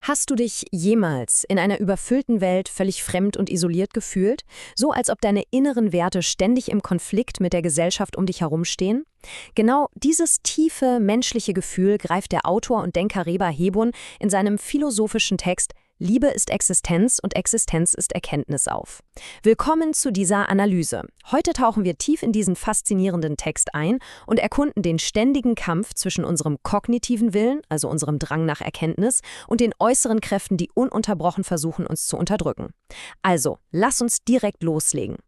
Hast du dich jemals in einer überfüllten Welt völlig fremd und isoliert gefühlt? So als ob deine inneren Werte ständig im Konflikt mit der Gesellschaft um dich herum stehen? Genau dieses tiefe menschliche Gefühl greift der Autor und Denker Reba Hebun in seinem philosophischen Text Liebe ist Existenz und Existenz ist Erkenntnis auf. Willkommen zu dieser Analyse. Heute tauchen wir tief in diesen faszinierenden Text ein und erkunden den ständigen Kampf zwischen unserem kognitiven Willen, also unserem Drang nach Erkenntnis, und den äußeren Kräften, die ununterbrochen versuchen, uns zu unterdrücken. Also, lass uns direkt loslegen.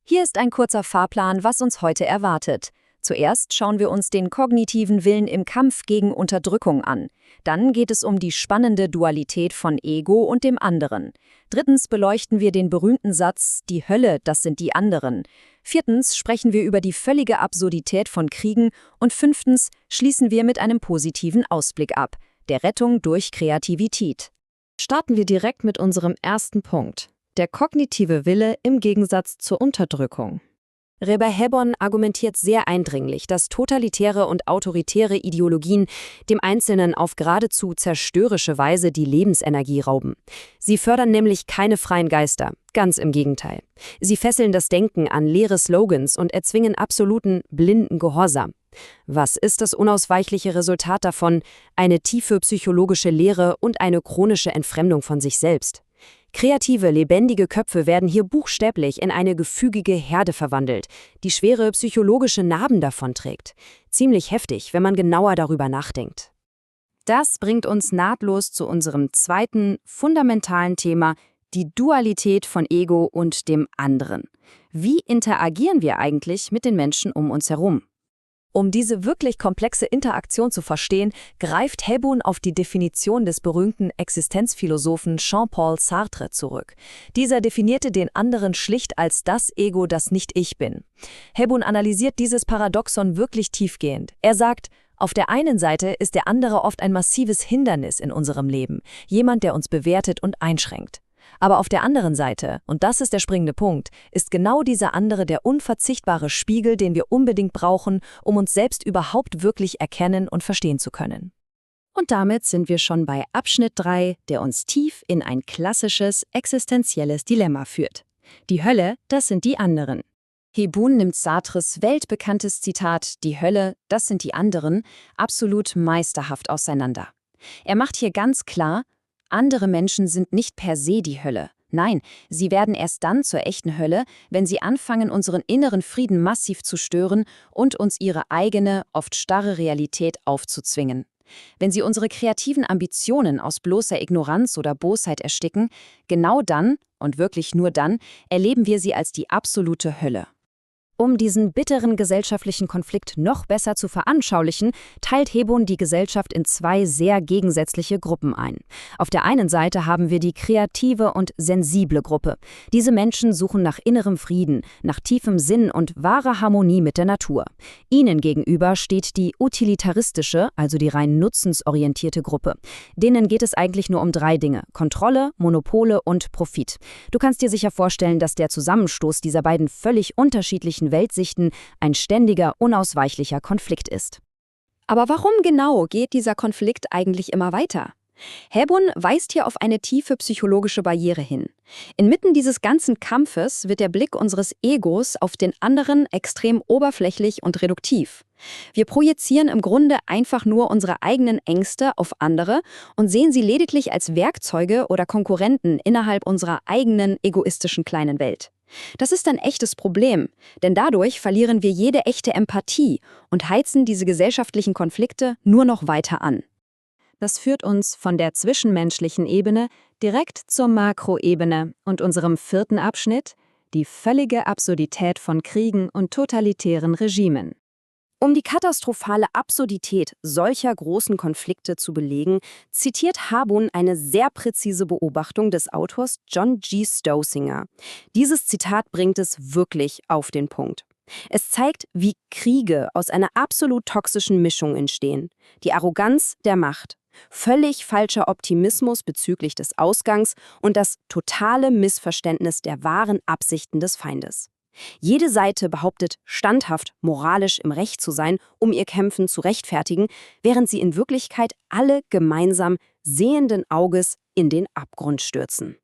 Hier ist ein kurzer Fahrplan, was uns heute erwartet. Zuerst schauen wir uns den kognitiven Willen im Kampf gegen Unterdrückung an. Dann geht es um die spannende Dualität von Ego und dem anderen. Drittens beleuchten wir den berühmten Satz, die Hölle, das sind die anderen. Viertens sprechen wir über die völlige Absurdität von Kriegen. Und fünftens schließen wir mit einem positiven Ausblick ab, der Rettung durch Kreativität. Starten wir direkt mit unserem ersten Punkt. Der kognitive Wille im Gegensatz zur Unterdrückung. Reba Hebun argumentiert sehr eindringlich, dass totalitäre und autoritäre Ideologien dem Einzelnen auf geradezu zerstörerische Weise die Lebensenergie rauben. Sie fördern nämlich keine freien Geister, ganz im Gegenteil. Sie fesseln das Denken an leere Slogans und erzwingen absoluten, blinden Gehorsam. Was ist das unausweichliche Resultat davon? Eine tiefe psychologische Leere und eine chronische Entfremdung von sich selbst. Kreative, lebendige Köpfe werden hier buchstäblich in eine gefügige Herde verwandelt, die schwere psychologische Narben davonträgt. Ziemlich heftig, wenn man genauer darüber nachdenkt. Das bringt uns nahtlos zu unserem zweiten, fundamentalen Thema, die Dualität von Ego und dem anderen. Wie interagieren wir eigentlich mit den Menschen um uns herum? Um diese wirklich komplexe Interaktion zu verstehen, greift Hebun auf die Definition des berühmten Existenzphilosophen Jean-Paul Sartre zurück. Dieser definierte den anderen schlicht als das Ego, das nicht ich bin. Hebun analysiert dieses Paradoxon wirklich tiefgehend. Er sagt, auf der einen Seite ist der andere oft ein massives Hindernis in unserem Leben, jemand, der uns bewertet und einschränkt. Aber auf der anderen Seite, und das ist der springende Punkt, ist genau dieser andere der unverzichtbare Spiegel, den wir unbedingt brauchen, um uns selbst überhaupt wirklich erkennen und verstehen zu können. Und damit sind wir schon bei Abschnitt 3, der uns tief in ein klassisches, existenzielles Dilemma führt. Die Hölle, das sind die anderen. Hebun nimmt Sartres weltbekanntes Zitat, die Hölle, das sind die anderen, absolut meisterhaft auseinander. Er macht hier ganz klar, andere Menschen sind nicht per se die Hölle. Nein, sie werden erst dann zur echten Hölle, wenn sie anfangen, unseren inneren Frieden massiv zu stören und uns ihre eigene, oft starre Realität aufzuzwingen. Wenn sie unsere kreativen Ambitionen aus bloßer Ignoranz oder Bosheit ersticken, genau dann, und wirklich nur dann, erleben wir sie als die absolute Hölle. Um diesen bitteren gesellschaftlichen Konflikt noch besser zu veranschaulichen, teilt Hebun die Gesellschaft in zwei sehr gegensätzliche Gruppen ein. Auf der einen Seite haben wir die kreative und sensible Gruppe. Diese Menschen suchen nach innerem Frieden, nach tiefem Sinn und wahrer Harmonie mit der Natur. Ihnen gegenüber steht die utilitaristische, also die rein nutzensorientierte Gruppe. Denen geht es eigentlich nur um drei Dinge: Kontrolle, Monopole und Profit. Du kannst dir sicher vorstellen, dass der Zusammenstoß dieser beiden völlig unterschiedlichen Weltsichten ein ständiger, unausweichlicher Konflikt ist. Aber warum genau geht dieser Konflikt eigentlich immer weiter? Hebun weist hier auf eine tiefe psychologische Barriere hin. Inmitten dieses ganzen Kampfes wird der Blick unseres Egos auf den anderen extrem oberflächlich und reduktiv. Wir projizieren im Grunde einfach nur unsere eigenen Ängste auf andere und sehen sie lediglich als Werkzeuge oder Konkurrenten innerhalb unserer eigenen egoistischen kleinen Welt. Das ist ein echtes Problem, denn dadurch verlieren wir jede echte Empathie und heizen diese gesellschaftlichen Konflikte nur noch weiter an. Das führt uns von der zwischenmenschlichen Ebene direkt zur Makroebene und unserem vierten Abschnitt, die völlige Absurdität von Kriegen und totalitären Regimen. Um die katastrophale Absurdität solcher großen Konflikte zu belegen, zitiert Hebun eine sehr präzise Beobachtung des Autors John G. Stossinger. Dieses Zitat bringt es wirklich auf den Punkt. Es zeigt, wie Kriege aus einer absolut toxischen Mischung entstehen. Die Arroganz der Macht, völlig falscher Optimismus bezüglich des Ausgangs und das totale Missverständnis der wahren Absichten des Feindes. Jede Seite behauptet, standhaft, moralisch im Recht zu sein, um ihr Kämpfen zu rechtfertigen, während sie in Wirklichkeit alle gemeinsam sehenden Auges in den Abgrund stürzen.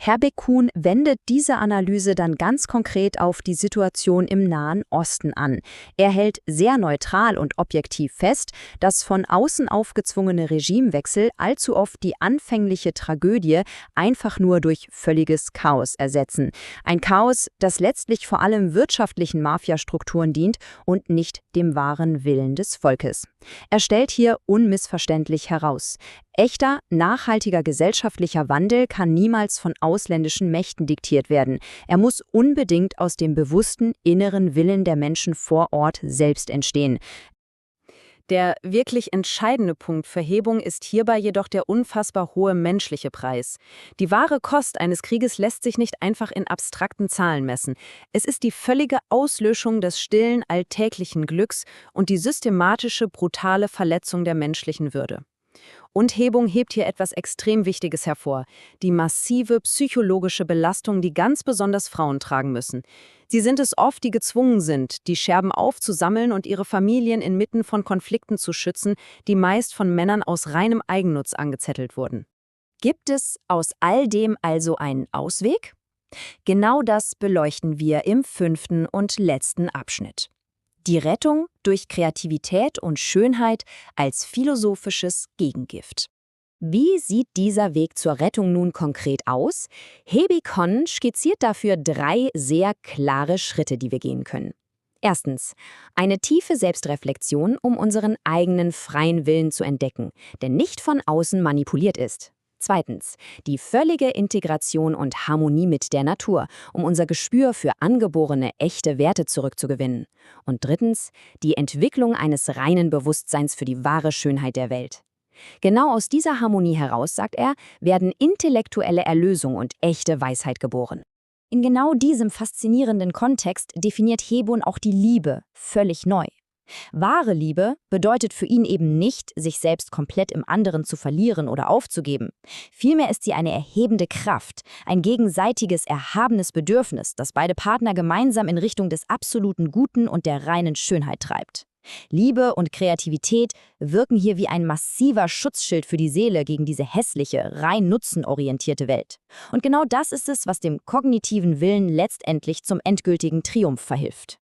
Herbig-Kuhn wendet diese Analyse dann ganz konkret auf die Situation im Nahen Osten an. Er hält sehr neutral und objektiv fest, dass von außen aufgezwungene Regimewechsel allzu oft die anfängliche Tragödie einfach nur durch völliges Chaos ersetzen. Ein Chaos, das letztlich vor allem wirtschaftlichen Mafiastrukturen dient und nicht dem wahren Willen des Volkes. Er stellt hier unmissverständlich heraus: Echter, nachhaltiger gesellschaftlicher Wandel kann niemals von ausländischen Mächten diktiert werden. Er muss unbedingt aus dem bewussten inneren Willen der Menschen vor Ort selbst entstehen. Der wirklich entscheidende Punkt für Hebung ist hierbei jedoch der unfassbar hohe menschliche Preis. Die wahre Kost eines Krieges lässt sich nicht einfach in abstrakten Zahlen messen. Es ist die völlige Auslöschung des stillen, alltäglichen Glücks und die systematische, brutale Verletzung der menschlichen Würde. Und Hebung hebt hier etwas extrem Wichtiges hervor: die massive psychologische Belastung, die ganz besonders Frauen tragen müssen. Sie sind es oft, die gezwungen sind, die Scherben aufzusammeln und ihre Familien inmitten von Konflikten zu schützen, die meist von Männern aus reinem Eigennutz angezettelt wurden. Gibt es aus all dem also einen Ausweg? Genau das beleuchten wir im 5. und letzten Abschnitt. Die Rettung durch Kreativität und Schönheit als philosophisches Gegengift. Wie sieht dieser Weg zur Rettung nun konkret aus? Hebig-Kuhn skizziert dafür 3 sehr klare Schritte, die wir gehen können. Erstens, eine tiefe Selbstreflexion, um unseren eigenen freien Willen zu entdecken, der nicht von außen manipuliert ist. Zweitens, die völlige Integration und Harmonie mit der Natur, um unser Gespür für angeborene, echte Werte zurückzugewinnen. Und drittens, die Entwicklung eines reinen Bewusstseins für die wahre Schönheit der Welt. Genau aus dieser Harmonie heraus, sagt er, werden intellektuelle Erlösung und echte Weisheit geboren. In genau diesem faszinierenden Kontext definiert Hebon auch die Liebe völlig neu. Wahre Liebe bedeutet für ihn eben nicht, sich selbst komplett im anderen zu verlieren oder aufzugeben. Vielmehr ist sie eine erhebende Kraft, ein gegenseitiges, erhabenes Bedürfnis, das beide Partner gemeinsam in Richtung des absoluten Guten und der reinen Schönheit treibt. Liebe und Kreativität wirken hier wie ein massiver Schutzschild für die Seele gegen diese hässliche, rein nutzenorientierte Welt. Und genau das ist es, was dem kognitiven Willen letztendlich zum endgültigen Triumph verhilft.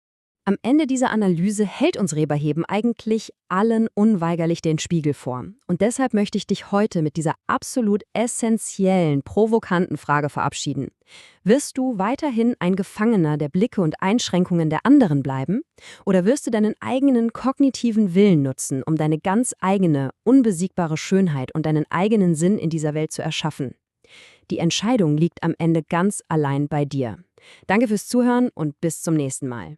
Am Ende dieser Analyse hält uns Reberheben eigentlich allen unweigerlich den Spiegel vor. Und deshalb möchte ich dich heute mit dieser absolut essentiellen, provokanten Frage verabschieden. Wirst du weiterhin ein Gefangener der Blicke und Einschränkungen der anderen bleiben? Oder wirst du deinen eigenen kognitiven Willen nutzen, um deine ganz eigene, unbesiegbare Schönheit und deinen eigenen Sinn in dieser Welt zu erschaffen? Die Entscheidung liegt am Ende ganz allein bei dir. Danke fürs Zuhören und bis zum nächsten Mal.